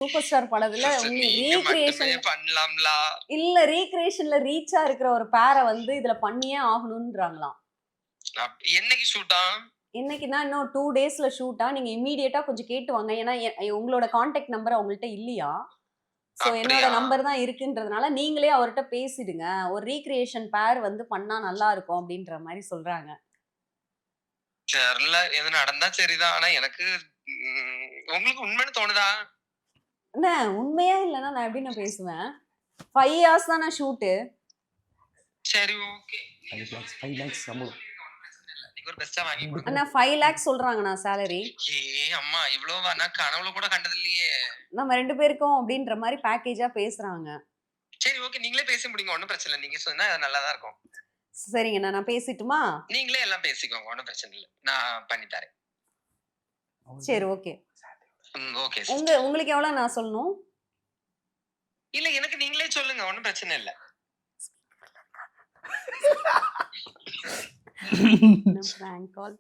Super star படத்துல sister நீங்க மட்டுமே பண்ணலாம்ல. இல்ல ரீக்ரியேஷன்ல ரீச்சா இருக்கிற ஒரு பேர வந்து இதுல பண்ணியே ஆகணும்ன்றாங்களாம். என்னைக்கு ஷூட்டா? என்னைக்குன்னா இன்னும் 2 டேஸ்ல ஷூட்டா. நீங்க இம்மீடியட்டா கொஞ்சம் கேட்டு வாங்க. ஏன்னா உங்களோட கான்டாக்ட் நம்பர் அவங்கள்ட்ட இல்லையா? சோ என்னோட அப்படியா? நம்பர் தான் இருக்குன்றதுனால நீங்களே அவர்ட்ட பேசிடுங்க. ஒரு ரீக்ரியேஷன் பேர் வந்து பண்ணா நல்லா இருக்கும் அப்படின்ற மாரி சொல்றாங்க. தெரியல. எது நடந்தா சரிதான். ஆனா எனக்கு உங்களுக்கு உண்மைன்னு தோணுதா? அண்ணே உண்மையா இல்லன்னா நான் எப்படிண்ணே பேசுவேன்? 5 ஹார்ஸ் தானே ஷூட்டு. சரி ஓகே. 5 lakhs சம்பளம். நீங்க ஒரு பெஸ்ட்டா வாங்கி கொடுங்க. அண்ணா 5 லேக்ஸ் சொல்றாங்கண்ணா சேலரி. அம்மா இவ்வளவா? நான் கனவுல கூட கண்டது இல்லையே. நம்ம 2 பேருக்கும் அப்படின்ற மாரி பேக்கேஜா பேசுறாங்க. சரி ஓகே. நீங்களே பேசி முடிங்க. ஒண்ணும் பிரச்சனை இல்ல. நீங்க சொன்னா நல்லா தான் இருக்கும். சரிங்கண்ணா நான் பேசட்டுமா? நீங்களே எல்லாம் பேசிக்கோங்க. ஒண்ணும் பிரச்சனை இல்ல. நான் பண்ணி தரேன். சரி ஓகே. Okay sister. உங்களுக்கு எவ்வளவு நான் சொல்லணும்? இல்ல எனக்கு நீங்களே சொல்லுங்க. ஒண்ணும் பிரச்சனை இல்ல. பிராங்க் கால்.